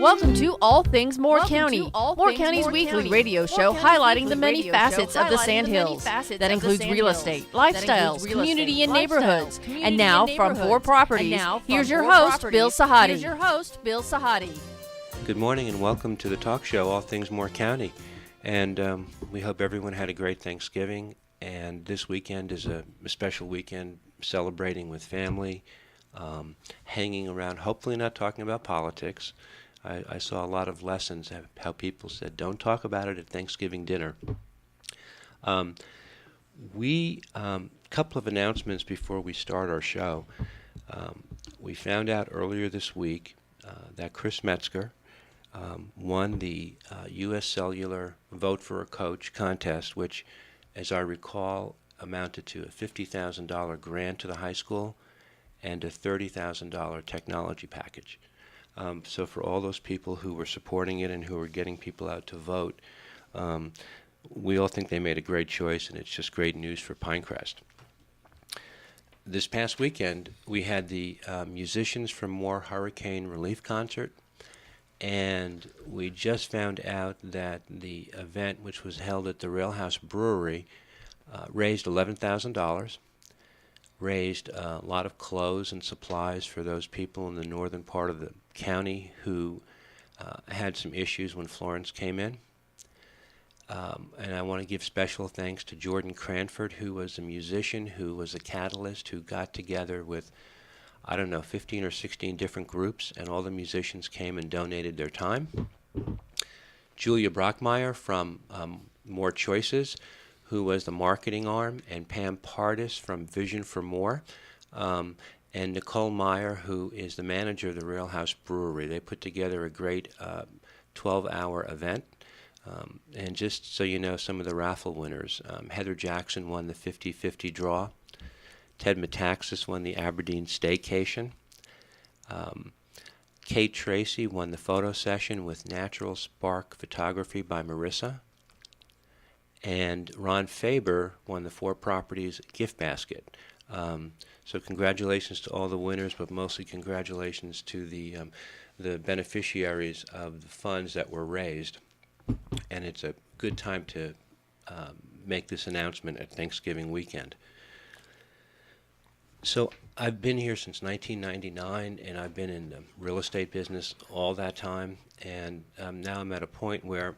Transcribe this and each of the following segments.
Welcome to All Things Moore County. Moore County's weekly radio show highlighting the many facets of the Sandhills. That includes real estate, lifestyles, community, and neighborhoods. And now, from 4 Properties, here's your host, Bill Sahadi. Good morning and welcome to the talk show, All Things Moore County. And we hope everyone had a great Thanksgiving. And this weekend is a special weekend, celebrating with family, hanging around, hopefully not talking about politics. I saw a lot of lessons of how people said, don't talk about it at Thanksgiving dinner. Couple of announcements before we start our show. We found out earlier this week that Chris Metzger won the U.S. Cellular Vote for a Coach contest, which, as I recall, amounted to a $50,000 grant to the high school and a $30,000 technology package. So for all those people who were supporting it and who were getting people out to vote, we all think they made a great choice, and it's just great news for Pinecrest. This past weekend, we had the Musicians from Moore Hurricane Relief Concert, and we just found out that the event, which was held at the Railhouse Brewery, raised $11,000. Raised a lot of clothes and supplies for those people in the northern part of the county who had some issues when Florence came in. And I want to give special thanks to Jordan Cranford, who was a musician, who was a catalyst, who got together with, 15 or 16 different groups, and all the musicians came and donated their time. Julia Brockmeyer from More Choices, who was the marketing arm, and Pam Pardis from Vision for More, and Nicole Meyer, who is the manager of the Railhouse Brewery. They put together a great 12-hour event. And just so you know, some of the raffle winners, Heather Jackson won the 50-50 draw. Ted Metaxas won the Aberdeen Staycation. Kate Tracy won the photo session with Natural Spark Photography by Marissa. And Ron Faber won the 4 Properties gift basket. So congratulations to all the winners, but mostly congratulations to the beneficiaries of the funds that were raised. And it's a good time to make this announcement at Thanksgiving weekend. So I've been here since 1999, and I've been in the real estate business all that time. And now I'm at a point where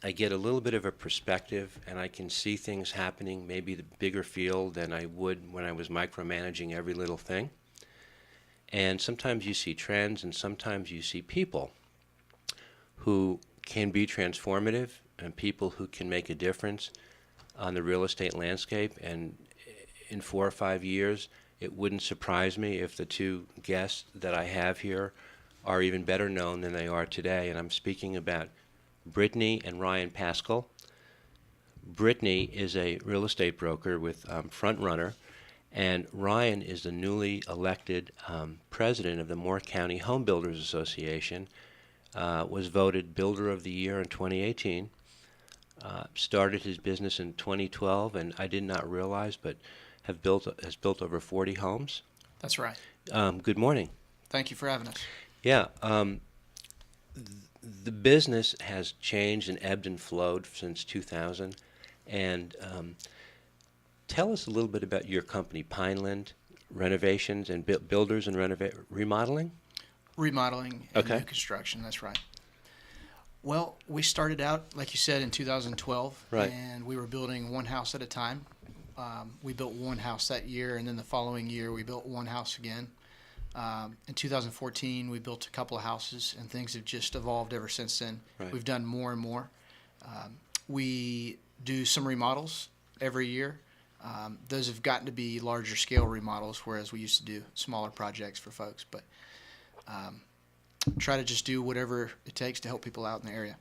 I get a little bit of a perspective, and I can see things happening, maybe the bigger field than I would when I was micromanaging every little thing. And sometimes you see trends, and sometimes you see people who can be transformative, and people who can make a difference on the real estate landscape. And in 4 or 5 years, it wouldn't surprise me if the 2 guests that I have here are even better known than they are today. And I'm speaking about Brittany and Ryan Paschal. Brittany is a real estate broker with Front Runner, and Ryan is the newly elected president of the Moore County Home Builders Association. Was voted Builder of the Year in 2018. Started his business in 2012, and I did not realize, but has built over 40 homes. That's right. Good morning. Thank you for having us. Yeah. The business has changed and ebbed and flowed since 2000. And tell us a little bit about your company, Pineland Renovations and Builders and Remodeling? Remodeling and new construction, that's right. Well, we started out, like you said, in 2012. Right. And we were building one house at a time. We built one house that year, and then the following year we built one house again. In 2014, we built a couple of houses, and things have just evolved ever since then. Right. We've done more and more. We do some remodels every year. Those have gotten to be larger scale remodels, whereas we used to do smaller projects for folks. But try to just do whatever it takes to help people out in the area.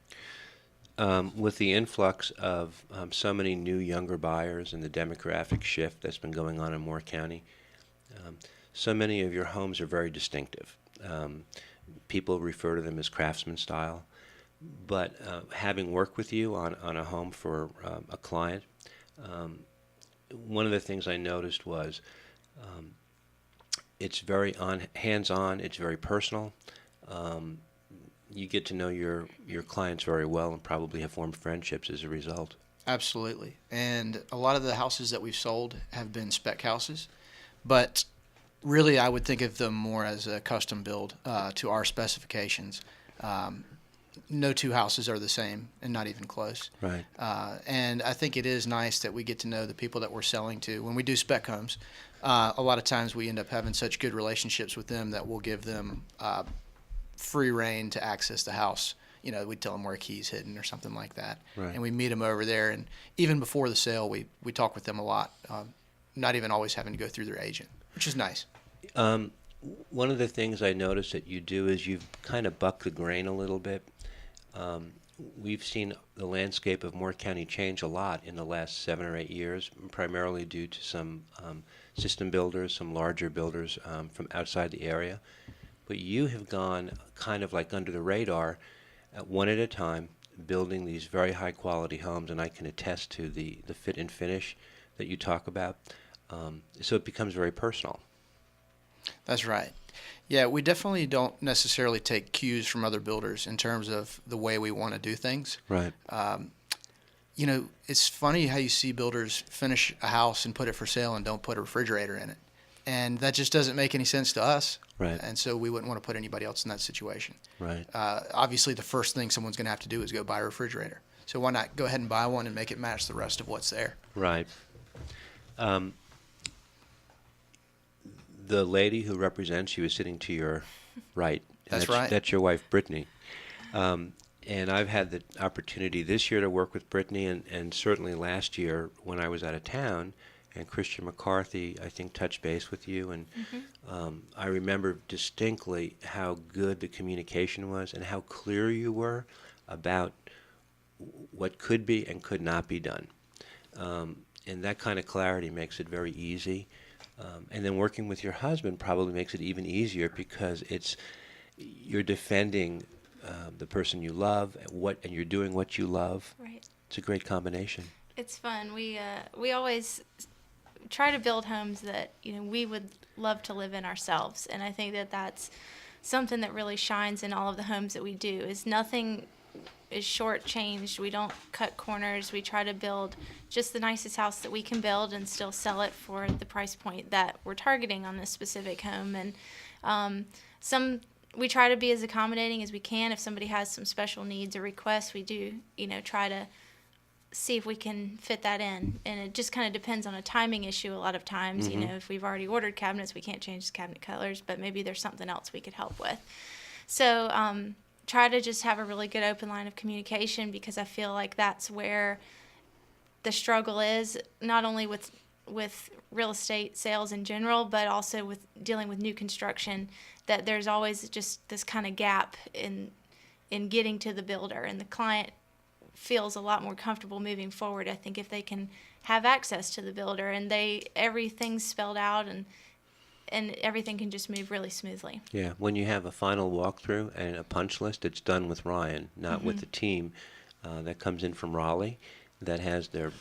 With the influx of so many new younger buyers and the demographic shift that's been going on in Moore County, so many of your homes are very distinctive. People refer to them as craftsman style. But having worked with you on a home for a client, one of the things I noticed was it's very hands-on, it's very personal. you get to know your clients very well and probably have formed friendships as a result. Absolutely. And a lot of the houses that we've sold have been spec houses, but really I would think of them more as a custom build to our specifications. No two houses are the same, and not even close. Right. And I think it is nice that we get to know the people that we're selling to. When we do spec homes, a lot of times we end up having such good relationships with them that we'll give them free reign to access the house. You know, we tell them where a key's hidden or something like that. Right. And we meet them over there. And even before the sale, we talk with them a lot, not even always having to go through their agent, which is nice. One of the things I noticed that you do is you've kind of bucked the grain a little bit. We've seen the landscape of Moore County change a lot in the last 7 or 8 years, primarily due to some system builders, some larger builders from outside the area. But you have gone kind of like under the radar, one at a time, building these very high quality homes, and I can attest to the fit and finish that you talk about. So it becomes very personal. That's right. Yeah, we definitely don't necessarily take cues from other builders in terms of the way we want to do things. Right. You know, it's funny how you see builders finish a house and put it for sale and don't put a refrigerator in it. And that just doesn't make any sense to us. Right. And so we wouldn't want to put anybody else in that situation. Right. Obviously, the first thing someone's going to have to do is go buy a refrigerator. So why not go ahead and buy one and make it match the rest of what's there? Right. The lady who represents you is sitting to your right. That's right. That's your wife, Brittany. And I've had the opportunity this year to work with Brittany, and certainly last year when I was out of town, and Christian McCarthy, I think, touched base with you. And I remember distinctly how good the communication was and how clear you were about what could be and could not be done. And that kind of clarity makes it very easy. And then working with your husband probably makes it even easier because you're defending the person you love, and you're doing what you love. Right. It's a great combination. It's fun. We always try to build homes that we would love to live in ourselves, and I think that that's something that really shines in all of the homes that we do. Is nothing is shortchanged. We don't cut corners. We try to build just the nicest house that we can build and still sell it for the price point that we're targeting on this specific home. And we try to be as accommodating as we can. If somebody has some special needs or requests, we do try to see if we can fit that in. And it just kind of depends on a timing issue a lot of times. Mm-hmm. If we've already ordered cabinets, we can't change the cabinet colors, but maybe there's something else we could help with. So try to just have a really good open line of communication, because I feel like that's where the struggle is, not only with real estate sales in general, but also with dealing with new construction, that there's always just this kind of gap in getting to the builder, and the client feels a lot more comfortable moving forward, I think, if they can have access to the builder and everything's spelled out and everything can just move really smoothly. Yeah, when you have a final walkthrough and a punch list, it's done with Ryan, not with the team that comes in from Raleigh that has their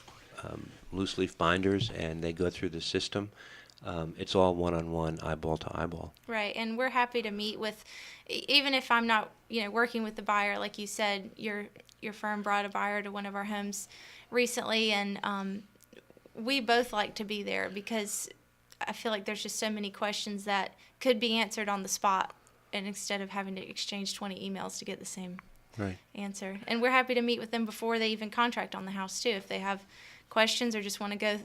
loose leaf binders, and they go through the system. It's all one-on-one, eyeball to eyeball. Right, and we're happy to meet with, even if I'm not, working with the buyer, like you said, your firm brought a buyer to one of our homes recently, and we both like to be there because I feel like there's just so many questions that could be answered on the spot, and instead of having to exchange 20 emails to get the same answer. And we're happy to meet with them before they even contract on the house too. If they have questions or just want to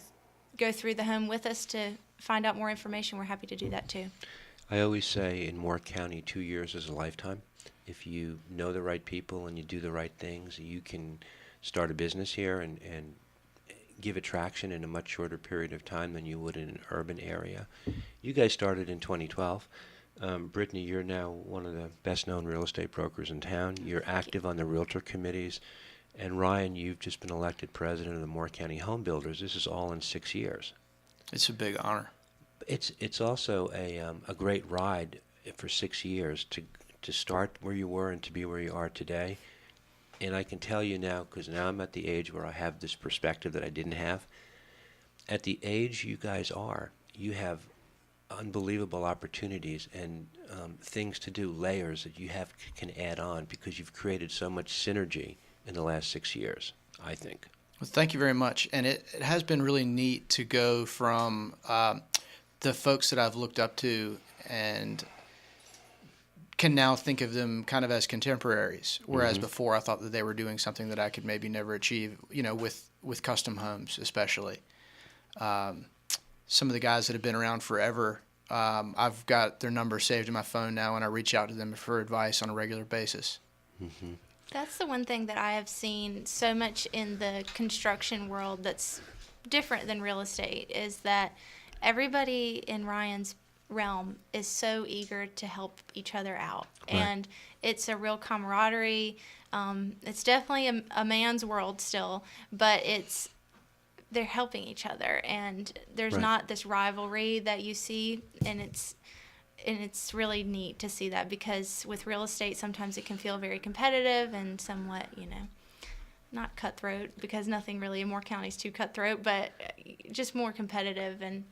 go through the home with us to find out more information, we're happy to do that too. I always say in Moore County, 2 years is a lifetime. If you know the right people and you do the right things, you can start a business here and give it traction in a much shorter period of time than you would in an urban area. You guys started in 2012. Brittany, you're now one of the best-known real estate brokers in town. You're active on the Realtor committees. And Ryan, you've just been elected president of the Moore County Home Builders. This is all in 6 years. It's a big honor. It's also a great ride for 6 years to start where you were and to be where you are today. And I can tell you now, because now I'm at the age where I have this perspective that I didn't have. At the age you guys are, you have unbelievable opportunities and things to do, layers that you can add on because you've created so much synergy in the last 6 years, I think. Well, thank you very much. And it has been really neat to go from the folks that I've looked up to and can now think of them kind of as contemporaries, whereas before I thought that they were doing something that I could maybe never achieve, with custom homes especially. Some of the guys that have been around forever, I've got their number saved in my phone now, and I reach out to them for advice on a regular basis. Mm-hmm. That's the one thing that I have seen so much in the construction world that's different than real estate, is that everybody in Ryan's realm is so eager to help each other out. Right. And it's a real camaraderie. It's definitely a man's world still, but they're helping each other, and there's Right. not this rivalry that you see, and it's really neat to see that, because with real estate sometimes it can feel very competitive and somewhat, not cutthroat, because nothing really in Moore County is too cutthroat, but just more competitive and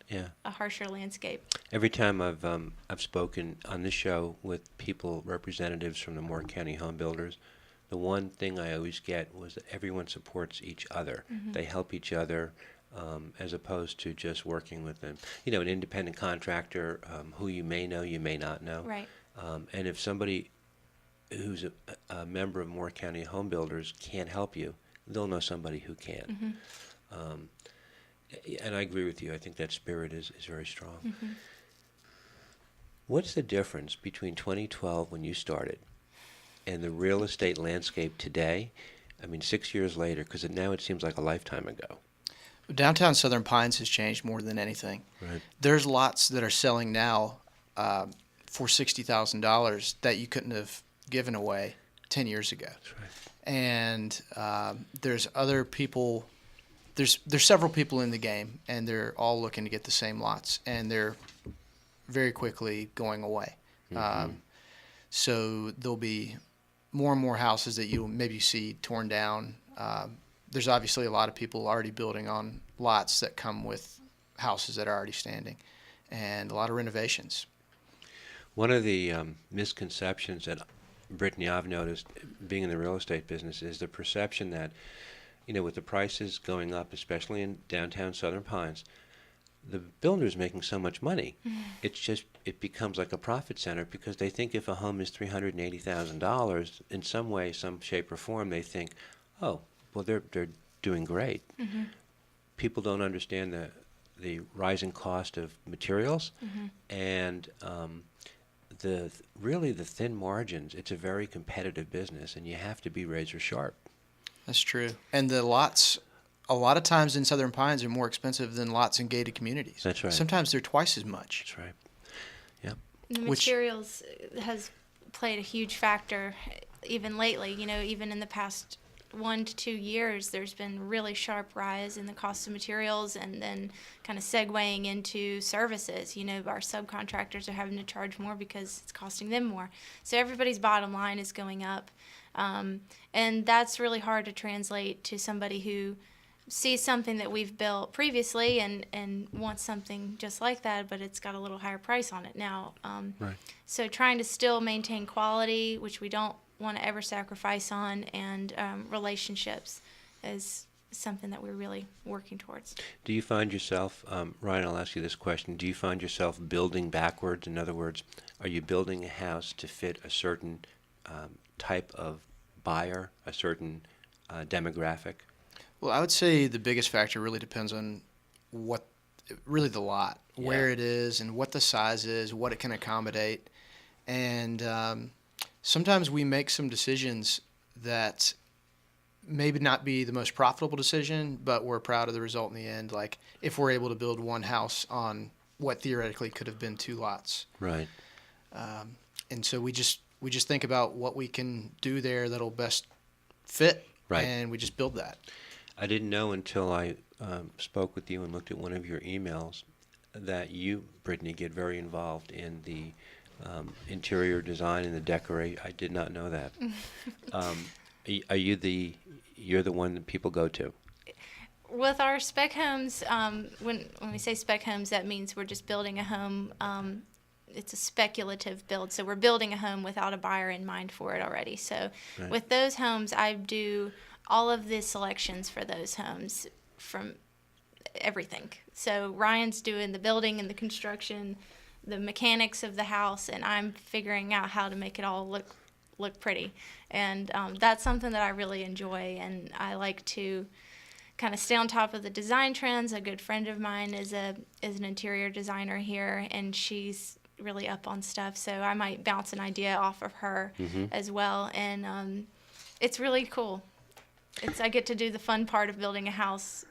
a harsher landscape. Every time I've spoken on this show with representatives from the Moore County home builders, the one thing I always get was that everyone supports each other. Mm-hmm. They help each other, as opposed to just working with them. An independent contractor who you may know, you may not know. Right. And if somebody who's a member of Moore County home builders can't help you, they'll know somebody who can. Mm-hmm. And I agree with you. I think that spirit is very strong. Mm-hmm. What's the difference between 2012 when you started and the real estate landscape today? 6 years later, because now it seems like a lifetime ago. Downtown Southern Pines has changed more than anything. Right. There's lots that are selling now for $60,000 that you couldn't have given away 10 years ago. That's right. And there's other people. There's several people in the game, and they're all looking to get the same lots, and they're very quickly going away. Mm-hmm. So there'll be more and more houses that you'll maybe see torn down. There's obviously a lot of people already building on lots that come with houses that are already standing, and a lot of renovations. One of the misconceptions that, Brittany, I've noticed being in the real estate business is the perception that, with the prices going up, especially in downtown Southern Pines, the builder's making so much money. Mm. It becomes like a profit center, because they think if a home is $380,000, in some way, some shape or form, they think, oh, well, they're doing great. Mm-hmm. People don't understand the rising cost of materials, Mm-hmm. and the thin margins. It's a very competitive business, and you have to be razor sharp. That's true. And the lots, a lot of times in Southern Pines, are more expensive than lots in gated communities. That's right. Sometimes they're twice as much. That's right. Yep. The materials has played a huge factor even lately. Even in the past 1 to 2 years, there's been really sharp rise in the cost of materials, and then kind of segueing into services. Our subcontractors are having to charge more because it's costing them more. So everybody's bottom line is going up. And that's really hard to translate to somebody who sees something that we've built previously and wants something just like that, but it's got a little higher price on it now. Right. So trying to still maintain quality, which we don't want to ever sacrifice on, and relationships is something that we're really working towards. Do you find yourself, Ryan, I'll ask you this question, do you find yourself building backwards? In other words, are you building a house to fit a certain type of buyer, a certain demographic? Well, I would say the biggest factor really depends on the lot, where it is and what the size is, what it can accommodate. And sometimes we make some decisions that maybe not be the most profitable decision, but we're proud of the result in the end. Like if we're able to build one house on what theoretically could have been 2 lots. Right. And so we just think about what we can do there that'll best fit, right. And we just build that. I didn't know until I spoke with you and looked at one of your emails that you, Brittany, get very involved in the interior design and the decoration. I did not know that. You're the one that people go to? with our spec homes, when we say spec homes, that means we're just building a home. It's a speculative build, so we're building a home without a buyer in mind for it already. So with those homes, I do all of the selections for those homes from everything. So Ryan's doing the building and the construction, the mechanics of the house, and I'm figuring out how to make it all look pretty. And that's something that I really enjoy, and I like to kind of stay on top of the design trends. A good friend of mine is an interior designer here, and she's really up on stuff, so I might bounce an idea off of her as well. And it's really cool. I get to do the fun part of building a house,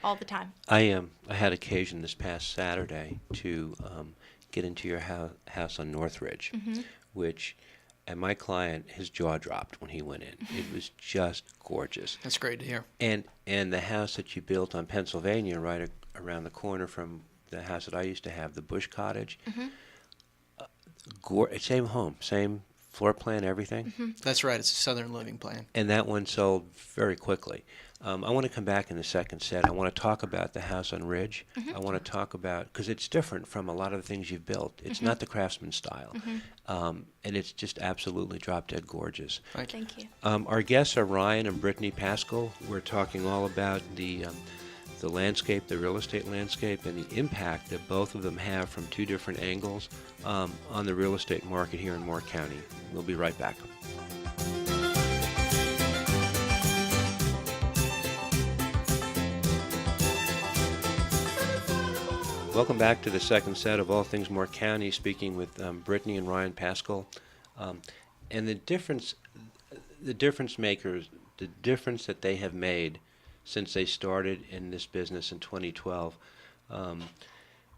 all the time. I had occasion this past Saturday to get into your house on Northridge, which, and my client, his jaw dropped when he went in. It was just gorgeous. That's great to hear. And the house that you built on Pennsylvania, right around the corner from the house that I used to have, the Bush Cottage. Same home, same floor plan, everything. That's right. It's a Southern Living plan. And that one sold very quickly. I want to come back in the second set. I want to talk about the house on Ridge. I want to talk about, because it's different from a lot of the things you've built. It's not the Craftsman style. And it's just absolutely drop dead gorgeous. Thank you. Our guests are Ryan and Brittany Paschal. We're talking all about the landscape, the real estate landscape, and the impact that both of them have from two different angles on the real estate market here in Moore County. We'll be right back. Welcome back to the second set of All Things Moore County, speaking with Brittany and Ryan Paschal. And the difference makers, the difference that they have made since they started in this business in 2012.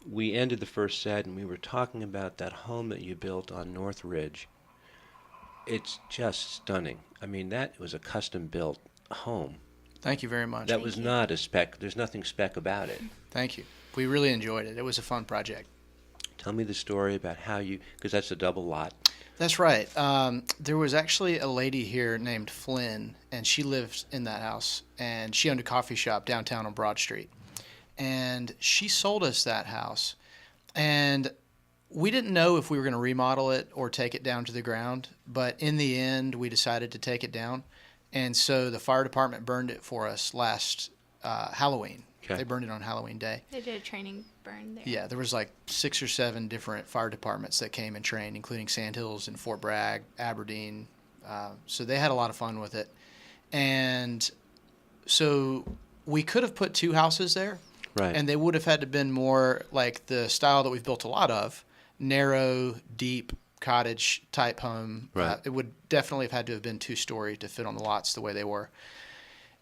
We ended the first set and we were talking about that home that you built on North Ridge. It's just stunning. I mean, that was a custom-built home. Thank you very much. That was not a spec. There's nothing spec about it. Thank you. We really enjoyed it. It was a fun project. Tell me the story about how because that's a double lot. That's right. There was actually a lady here named Flynn, and she lived in that house, and she owned a coffee shop downtown on Broad Street. And she sold us that house, and we didn't know if we were going to remodel it or take it down to the ground, but in the end, we decided to take it down. And so the fire department burned it for us last Halloween. Okay. They burned it on Halloween Day. They did a training burn there. Yeah, there was like 6 or 7 different fire departments that came and trained, including Sandhills and Fort Bragg, Aberdeen. So they had a lot of fun with it. And so we could have put 2 houses there. Right. And they would have had to been more like the style that we've built a lot of, narrow, deep, cottage type home. Right. It would definitely have had to have been 2-story to fit on the lots the way they were.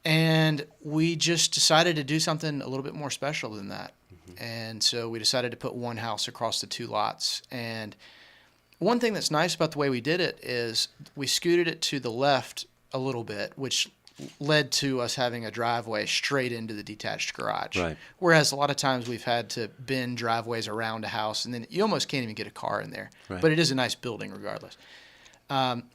And we just decided to do something a little bit more special than that. And so we decided to put one house across the 2 lots. And one thing that's nice about the way we did it is we scooted it to the left a little bit, which led to us having a driveway straight into the detached garage. Right. Whereas a lot of times we've had to bend driveways around a house, and then you almost can't even get a car in there. Right. But it is a nice building regardless.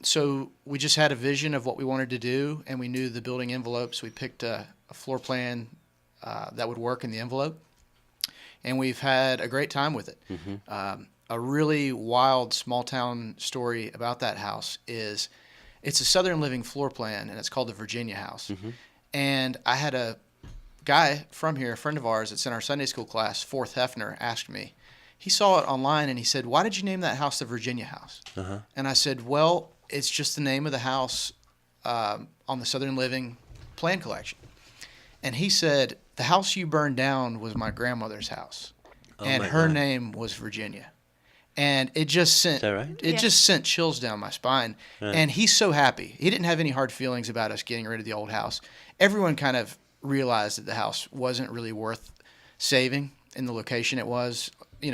So we just had a vision of what we wanted to do, and we knew the building envelopes. We picked a floor plan that would work in the envelope, and we've had a great time with it. A really wild small town story about that house is it's a Southern Living floor plan, and it's called the Virginia House. And I had a guy from here, a friend of ours that's in our Sunday school class, Fourth Hefner, asked me. He saw it online, and he said, "Why did you name that house the Virginia House?" And I said, "Well, it's just the name of the house on the Southern Living plan collection." And he said, "The house you burned down was my grandmother's house, and her name was Virginia." And it just sent just sent chills down my spine. Right. And he's so happy. He didn't have any hard feelings about us getting rid of the old house. Everyone kind of realized that the house wasn't really worth saving in the location it was,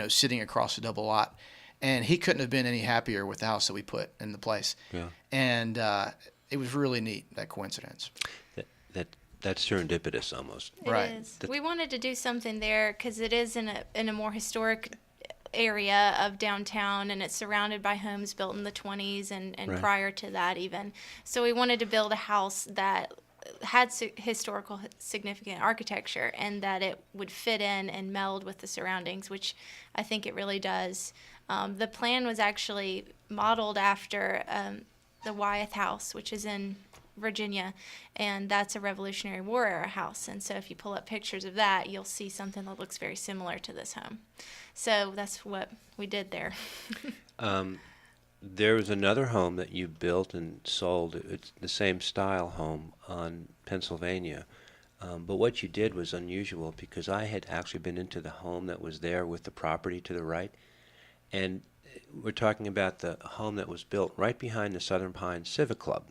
sitting across a double lot. And he couldn't have been any happier with the house that we put in the place. Yeah. And it was really neat, that coincidence. That's serendipitous almost. It is. We wanted to do something there because it is in a more historic area of downtown, and it's surrounded by homes built in the 20s and Right. prior to that even. So we wanted to build a house that had historical significant architecture, and that it would fit in and meld with the surroundings, which I think it really does. The plan was actually modeled after the Wyeth House, which is in Virginia, and that's a Revolutionary War era house. And so if you pull up pictures of that, you'll see something that looks very similar to this home. So that's what we did there. There was another home that you built and sold. It's the same style home on Pennsylvania. But what you did was unusual, because I had actually been into the home that was there with the property to the right. And we're talking about the home that was built right behind the Southern Pines Civic Club,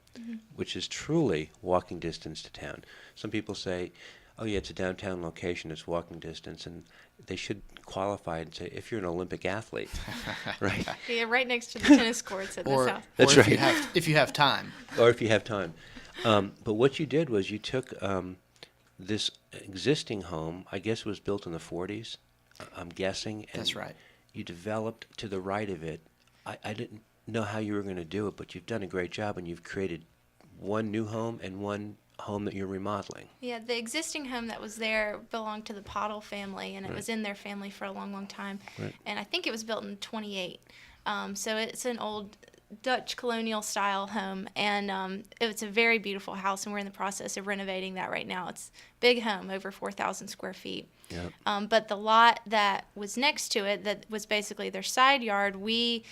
which is truly walking distance to town. Some people say, oh yeah, it's a downtown location, it's walking distance, and they should qualify and say, if you're an Olympic athlete, right? Yeah, right next to the tennis courts at this house. That's right. right. If you have time. Or if you have time. But what you did was you took this existing home, I guess it was built in the 40s, I'm guessing. And that's right. You developed to the right of it. I didn't know how you were going to do it, but you've done a great job, and you've created one new home and one home that you're remodeling. Yeah, the existing home that was there belonged to the Paschal family, and it was in their family for a long, long time. Right. And I think it was built in 28. So it's an old Dutch colonial style home, and it's a very beautiful house, and we're in the process of renovating that right now. It's a big home, over 4,000 square feet. Yep. But the lot that was next to it, that was basically their side yard, we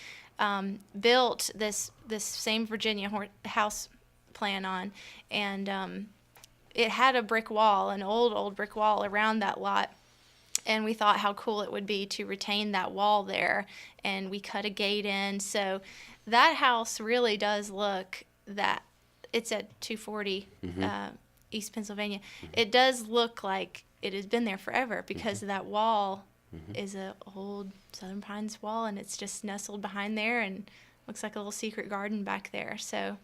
built this same Virginia house plan on, and it had a brick wall, an old brick wall around that lot. And we thought how cool it would be to retain that wall there, and we cut a gate in. So that house really does look that it's at 240 East Pennsylvania. It does look like it has been there forever, because that wall is a old Southern Pines wall, and it's just nestled behind there, and looks like a little secret garden back there. So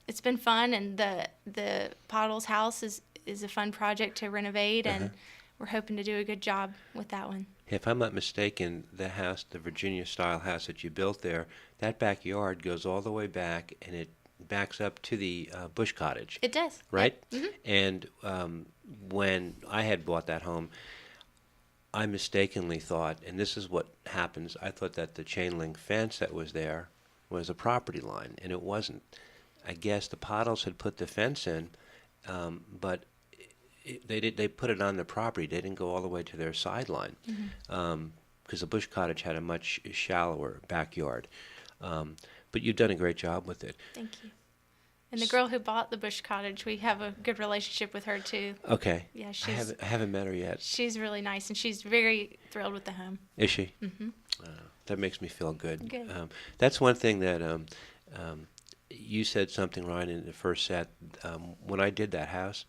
it's been fun, and the Paschal's house is a fun project to renovate, and we're hoping to do a good job with that one. If I'm not mistaken, the house, the Virginia-style house that you built there, that backyard goes all the way back, and it backs up to the Bush Cottage. It does. Right? Yep. And when I had bought that home, I mistakenly thought, and this is what happens, I thought that the chain link fence that was there was a property line, and it wasn't. I guess the Paschals had put the fence in, but they put it on the property. They didn't go all the way to their sideline, because the Bush Cottage had a much shallower backyard. But you've done a great job with it. Thank you. And the girl who bought the Bush Cottage, we have a good relationship with her too. Okay. Yeah, I haven't met her yet. She's really nice, and she's very thrilled with the home. Is she? Mm-hmm. That makes me feel good. Good. That's one thing that you said something, Ryan, in the first set. When I did that house,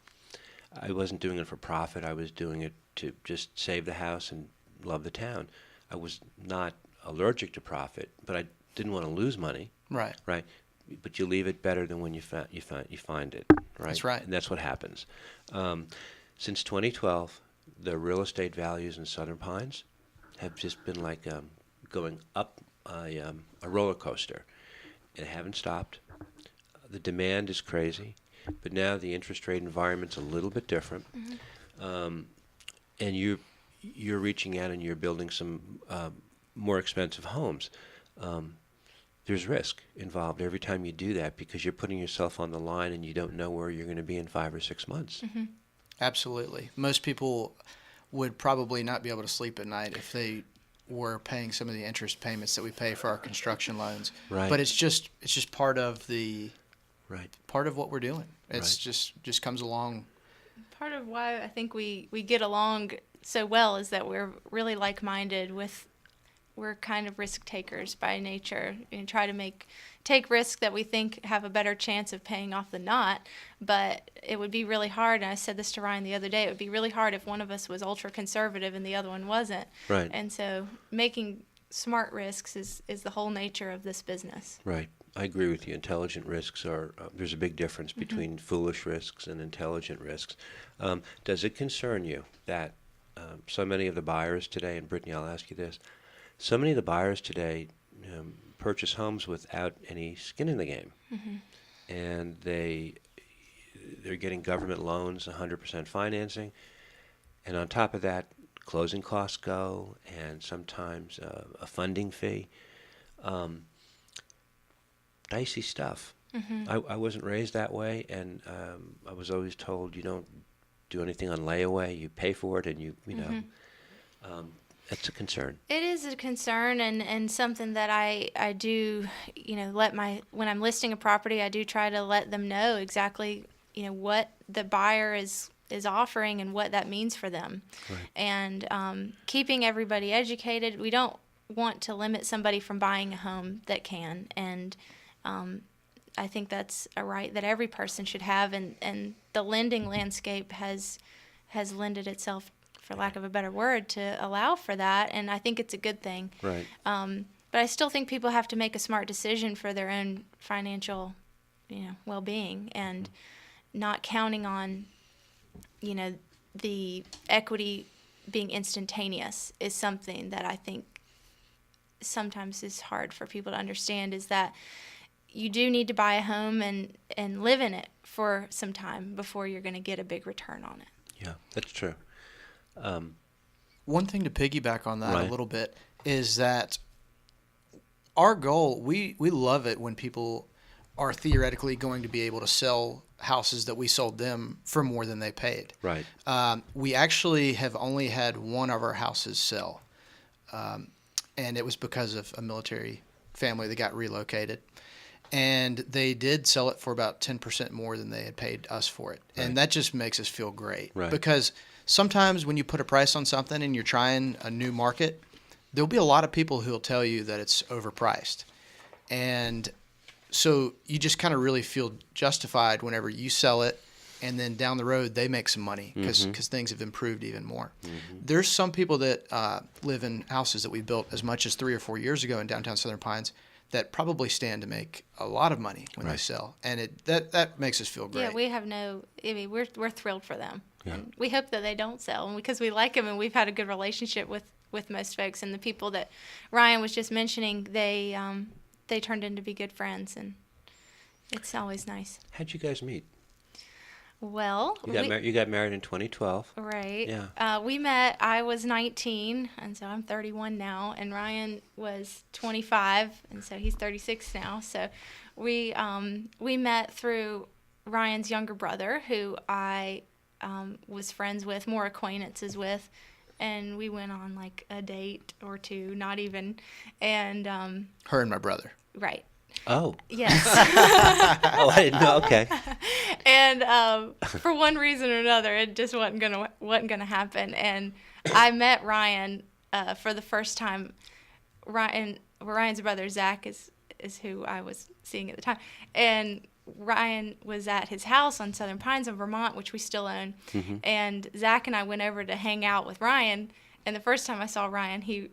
I wasn't doing it for profit. I was doing it to just save the house and love the town. I was not allergic to profit, but I didn't want to lose money. Right. Right. But you leave it better than when you find it. Right. That's right. And that's what happens. Since 2012, the real estate values in Southern Pines have just been like going up a roller coaster. It haven't stopped. The demand is crazy, but now the interest rate environment's a little bit different, and you're reaching out and you're building some more expensive homes. There's risk involved every time you do that, because you're putting yourself on the line and you don't know where you're going to be in 5 or 6 months. Mm-hmm. Absolutely. Most people would probably not be able to sleep at night if they were paying some of the interest payments that we pay for our construction loans. Right. But it's just part of part of what we're doing. It's just comes along. Part of why I think we get along so well is that we're really like-minded we're kind of risk takers by nature, and try to take risks that we think have a better chance of paying off than not. But it would be really hard, and I said this to Ryan the other day, it would be really hard if one of us was ultra conservative and the other one wasn't. Right. And so making smart risks is the whole nature of this business. Right. I agree with you. Intelligent risks are, there's a big difference between foolish risks and intelligent risks. Does it concern you that so many of the buyers today, and Brittany, I'll ask you this, so many of the buyers today purchase homes without any skin in the game, and they they're getting government loans, 100% financing, and on top of that, closing costs go, and sometimes a funding fee. Dicey stuff. I wasn't raised that way, and I was always told you don't do anything on layaway. You pay for it, and you know. That's a concern. It is a concern, and something that I do, when I'm listing a property, I do try to let them know exactly, what the buyer is offering and what that means for them. Right. And keeping everybody educated. We don't want to limit somebody from buying a home that can, and I think that's a right that every person should have, and the lending landscape has lended itself, for lack of a better word, to allow for that, and I think it's a good thing. Right. But I still think people have to make a smart decision for their own financial, well-being, and not counting on, the equity being instantaneous is something that I think sometimes is hard for people to understand, is that you do need to buy a home and live in it for some time before you're going to get a big return on it. Yeah, that's true. One thing to piggyback on that Right. a little bit is that our goal, we love it when people are theoretically going to be able to sell houses that we sold them for more than they paid. Right. We actually have only had one of our houses sell, and it was because of a military family that got relocated. And they did sell it for about 10% more than they had paid us for it. Right. And that just makes us feel great. Right. Because sometimes when you put a price on something and you're trying a new market, there'll be a lot of people who'll tell you that it's overpriced. And so you just kind of really feel justified whenever you sell it, and then down the road they make some money because things have improved even more. There's some people that live in houses that we built as much as 3 or 4 years ago in downtown Southern Pines that probably stand to make a lot of money when they sell, and that makes us feel great. Yeah, we have we're thrilled for them. Yeah. And we hope that they don't sell, because we like them, and we've had a good relationship with most folks. And the people that Ryan was just mentioning, they turned into be good friends, and it's always nice. How'd you guys meet? Well, You got married in 2012. Right. Yeah. We met, I was 19, and so I'm 31 now, and Ryan was 25, and so he's 36 now. So we met through Ryan's younger brother, who I was friends with, more acquaintances with, and we went on like a date or two, not even, and Her and my brother. Right. Oh. Yes. Oh, I didn't know. Okay. And for one reason or another, it just wasn't gonna happen. And I met Ryan for the first time. Ryan's brother Zach is who I was seeing at the time, and Ryan was at his house on Southern Pines in Vermont, which we still own. And Zach and I went over to hang out with Ryan. And the first time I saw Ryan, he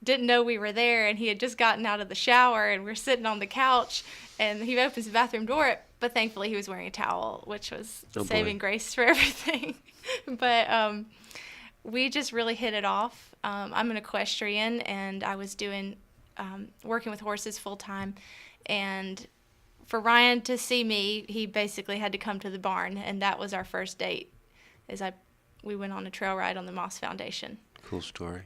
didn't know we were there, and he had just gotten out of the shower, and we're sitting on the couch, and he opens the bathroom door, but thankfully he was wearing a towel, which was saving grace for everything. But we just really hit it off. I'm an equestrian, and I was doing working with horses full time, and for Ryan to see me, he basically had to come to the barn, and that was our first date. We went on a trail ride on the Moss Foundation. Cool story.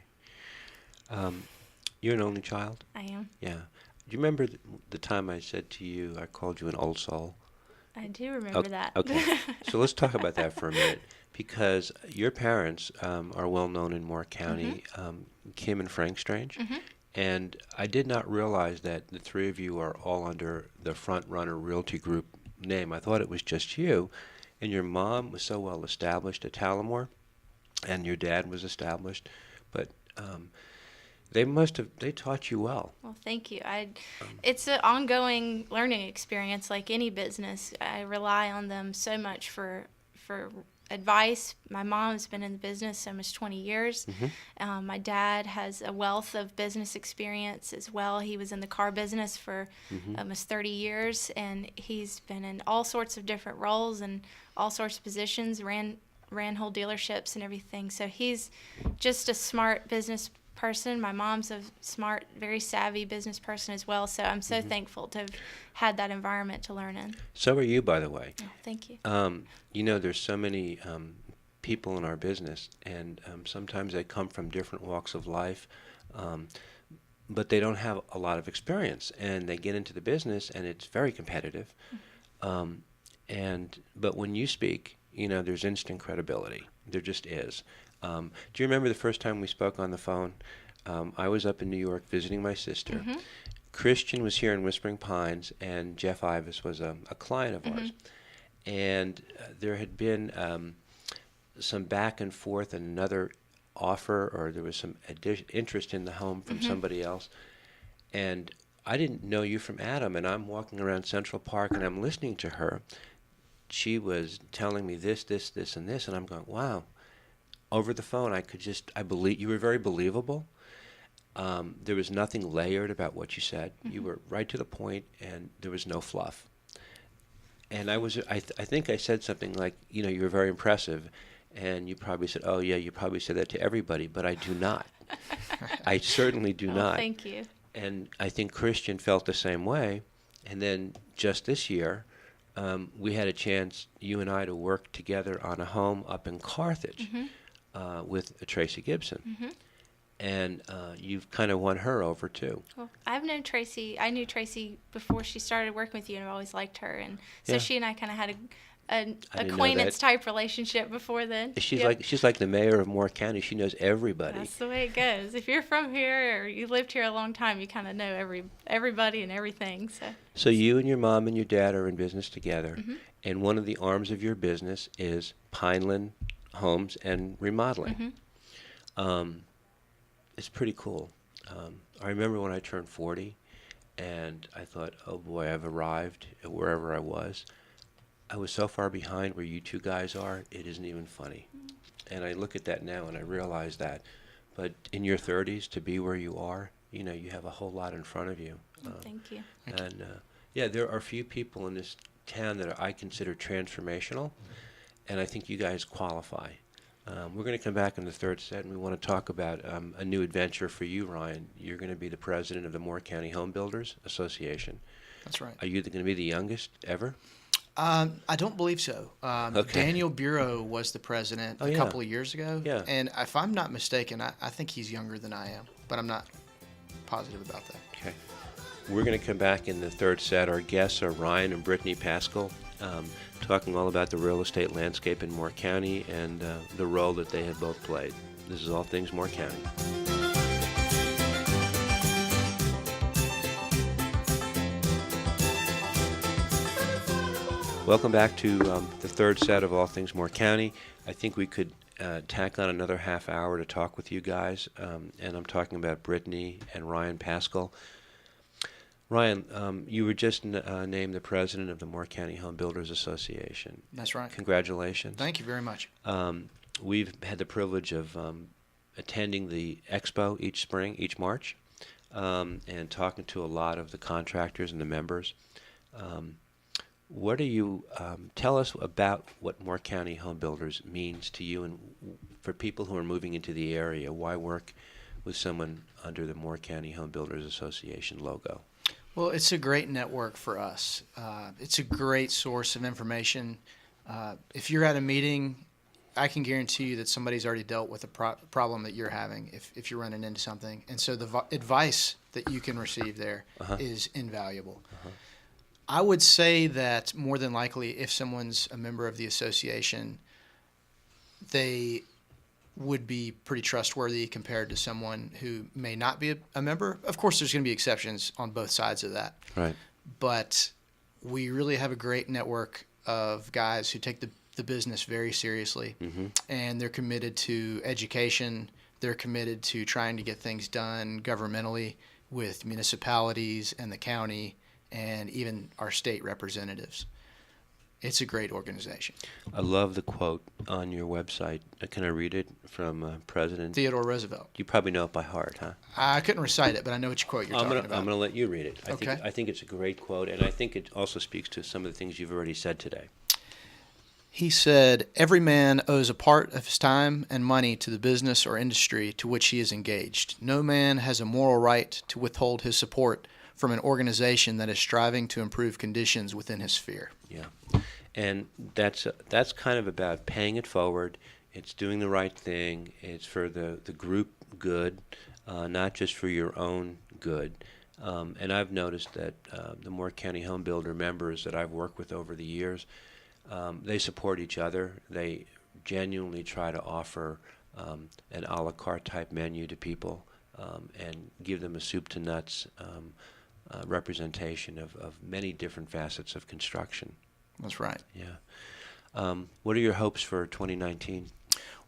You're an only child? I am. Yeah. Do you remember the time I said to you, I called you an old soul? I do remember that. Okay. So let's talk about that for a minute, because your parents are well known in Moore County, Kim and Frank Strange. And I did not realize that the three of you are all under the Front Runner Realty Group name. I thought it was just you. And your mom was so well established at Talamore, and your dad was established. But they taught you well. Well, thank you. It's an ongoing learning experience like any business. I rely on them so much for advice. My mom's been in the business almost 20 years. My dad has a wealth of business experience as well. He was in the car business for almost 30 years, and he's been in all sorts of different roles and all sorts of positions, ran whole dealerships and everything. So he's just a smart business person. My mom's a smart, very savvy business person as well. So I'm so thankful to have had that environment to learn in. So are you, by the way. Oh, thank you. There's so many people in our business, and sometimes they come from different walks of life, but they don't have a lot of experience, and they get into the business, and it's very competitive. But when you speak, there's instant credibility. There just is. Do you remember the first time we spoke on the phone? I was up in New York visiting my sister. Christian was here in Whispering Pines, and Jeff Ives was a client of ours. And there had been some back and forth and another offer, or there was some interest in the home from somebody else. And I didn't know you from Adam, and I'm walking around Central Park, and I'm listening to her. She was telling me this, and this, and I'm going, wow. Over the phone, I believe you were very believable. There was nothing layered about what you said. You were right to the point, and there was no fluff. And I think I said something like, you were very impressive, and you probably said, oh yeah, you probably said that to everybody, but I do not. I certainly do not. Thank you. And I think Christian felt the same way. And then just this year, we had a chance, you and I, to work together on a home up in Carthage with Tracy Gibson. And you've kind of won her over too. Well, I've known Tracy. I knew Tracy before she started working with you, and I've always liked her. And so she and I kind of had an acquaintance type relationship before then. She's like the mayor of Moore County. She knows everybody. That's the way it goes. If you're from here or you lived here a long time, you kind of know everybody and everything. So you and your mom and your dad are in business together, and one of the arms of your business is Pineland Homes and Remodeling. It's pretty cool. I remember when I turned 40, and I thought, oh boy, I've arrived at wherever I was. I was so far behind where you two guys are, it isn't even funny. And I look at that now and I realize that. But in your 30s, to be where you are, you have a whole lot in front of you. Thank you. And there are few people in this town that I consider transformational, and I think you guys qualify. We're going to come back in the third set, and we want to talk about a new adventure for you, Ryan. You're going to be the president of the Moore County Home Builders Association. That's right. Are you going to be the youngest ever? I don't believe so. Daniel Bureau was the president a couple of years ago. Yeah. And if I'm not mistaken, I think he's younger than I am, but I'm not positive about that. Okay. We're going to come back in the third set. Our guests are Ryan and Brittany Paschal, talking all about the real estate landscape in Moore County and the role that they have both played. This is All Things Moore County. Welcome back to the third set of All Things Moore County. I think we could tack on another half hour to talk with you guys, and I'm talking about Brittany and Ryan Paschal. Ryan, you were just named the president of the Moore County Home Builders Association. That's right. Congratulations. Thank you very much. We've had the privilege of attending the expo each March, and talking to a lot of the contractors and the members. What do you tell us about what Moore County Home Builders means to you, and for people who are moving into the area? Why work with someone under the Moore County Home Builders Association logo? Well, it's a great network for us. It's a great source of information. If you're at a meeting, I can guarantee you that somebody's already dealt with a problem that you're having if you're running into something. And so the advice that you can receive there is invaluable. I would say that more than likely, if someone's a member of the association, they would be pretty trustworthy compared to someone who may not be a member. Of course, there's going to be exceptions on both sides of that. Right. But we really have a great network of guys who take the business very seriously, and they're committed to education. They're committed to trying to get things done governmentally with municipalities and the county and even our state representatives. It's a great organization. I love the quote on your website. Can I read it from President Theodore Roosevelt? You probably know it by heart, huh? I couldn't recite it, but I know which quote you're talking about. I'm going to let you read it. Okay. I think it's a great quote, and I think it also speaks to some of the things you've already said today. He said, "Every man owes a part of his time and money to the business or industry to which he is engaged. No man has a moral right to withhold his support from an organization that is striving to improve conditions within his sphere." Yeah, and that's kind of about paying it forward. It's doing the right thing. It's for the group good, not just for your own good. And I've noticed that the Moore County Home Builder members that I've worked with over the years, they support each other. They genuinely try to offer an a la carte type menu to people and give them a soup to nuts representation of many different facets of construction. That's right. Yeah. What are your hopes for 2019?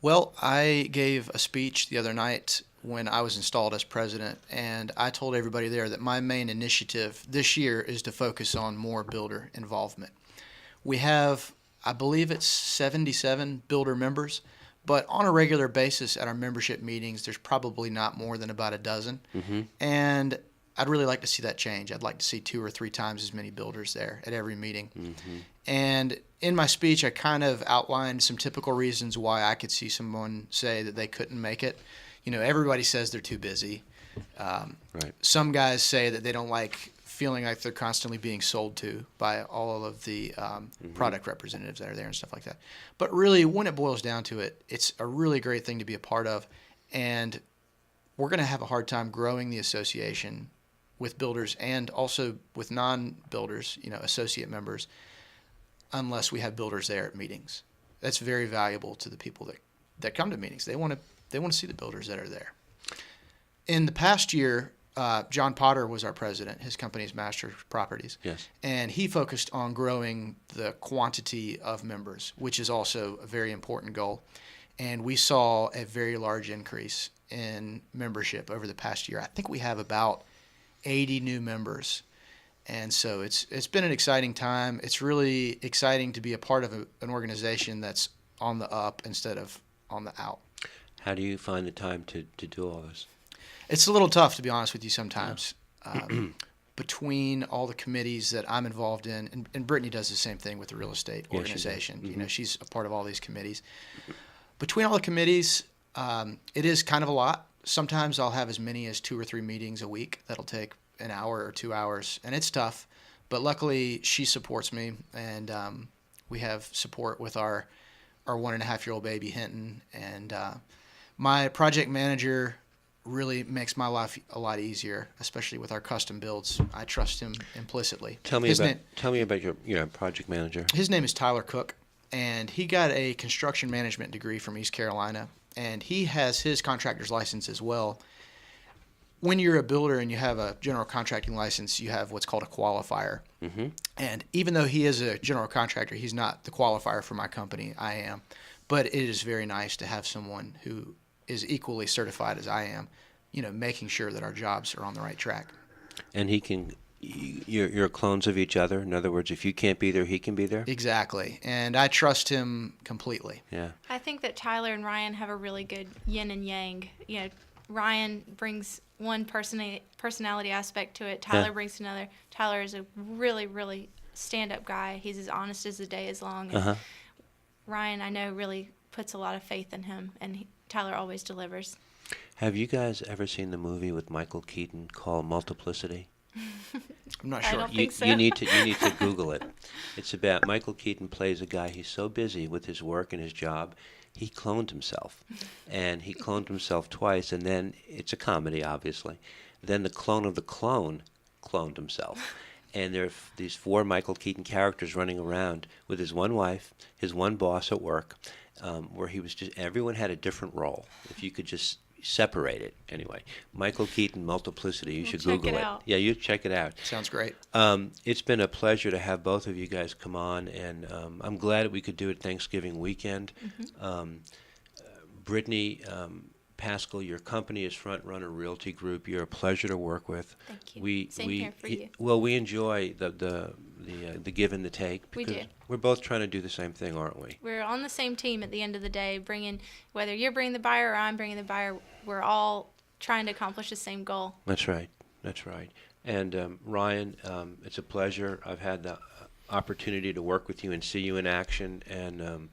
Well, I gave a speech the other night when I was installed as president, and I told everybody there that my main initiative this year is to focus on more builder involvement. We have, I believe it's 77 builder members, but on a regular basis at our membership meetings, there's probably not more than about a dozen. Mm-hmm. And I'd really like to see that change. I'd like to see 2 or 3 times as many builders there at every meeting. Mm-hmm. And in my speech, I kind of outlined some typical reasons why I could see someone say that they couldn't make it. You know, everybody says they're too busy. Right. Some guys say that they don't like feeling like they're constantly being sold to by all of the product representatives that are there and stuff like that. But really, when it boils down to it, it's a really great thing to be a part of. And we're going to have a hard time growing the association with builders and also with non-builders, you know, associate members, unless we have builders there at meetings. That's very valuable to the people that come to meetings. They want to see the builders that are there. In the past year, John Potter was our president. His company is Master Properties. Yes. And he focused on growing the quantity of members, which is also a very important goal. And we saw a very large increase in membership over the past year. I think we have about 80 new members. And so it's been an exciting time. It's really exciting to be a part of an organization that's on the up instead of on the out. How do you find the time to do all this? It's a little tough, to be honest with you, sometimes. Between all the committees that I'm involved in, and Brittany does the same thing with the real estate organization. Mm-hmm. You know, she's a part of all these committees. Between all the committees, it is kind of a lot. Sometimes I'll have as many as 2 or 3 meetings a week that'll take an hour or 2 hours, and it's tough. But luckily, she supports me, and we have support with our 1.5-year-old baby, Hinton. And my project manager really makes my life a lot easier, especially with our custom builds. I trust him implicitly. Tell me about your project manager. His name is Tyler Cook, and he got a construction management degree from East Carolina, and he has his contractor's license as well. When you're a builder and you have a general contracting license, you have what's called a qualifier. Mm-hmm. And even though he is a general contractor, he's not the qualifier for my company. I am. But it is very nice to have someone who is equally certified as I am, you know, making sure that our jobs are on the right track. And you're clones of each other. In other words, if you can't be there, he can be there? Exactly. And I trust him completely. Yeah. I think that Tyler and Ryan have a really good yin and yang. You know, Ryan brings one personality aspect to it. Tyler brings another. Tyler is a really, really stand-up guy. He's as honest as the day is long. And Ryan, I know, really puts a lot of faith in him, and Tyler always delivers. Have you guys ever seen the movie with Michael Keaton called Multiplicity? I'm not sure. I don't think so. You need to Google it. It's about Michael Keaton plays a guy. He's so busy with his work and his job, he cloned himself, and he cloned himself twice. And then it's a comedy, obviously. Then the clone of the clone cloned himself, and there are these 4 Michael Keaton characters running around with his one wife, his one boss at work, where he was just everyone had a different role. If you could just separate it. Anyway, Michael Keaton Multiplicity. You should Google it. Yeah, you check it out. Sounds great. It's been a pleasure to have both of you guys come on, and I'm glad that we could do it Thanksgiving weekend. Mm-hmm. Brittany Paschal, your company is Front Runner Realty Group. You're a pleasure to work with. Thank you. Same here for you. Well, we enjoy the give and the take. We do. We're both trying to do the same thing, aren't we? We're on the same team at the end of the day, whether you're bringing the buyer or I'm bringing the buyer, we're all trying to accomplish the same goal. That's right. And Ryan, it's a pleasure. I've had the opportunity to work with you and see you in action, and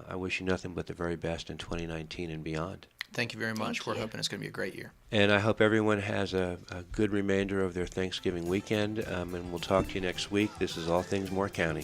I wish you nothing but the very best in 2019 and beyond. Thank you very much. Thank We're you. hoping it's going to be a great year. And I hope everyone has a good remainder of their Thanksgiving weekend, and we'll talk to you next week. This is All Things Moore County.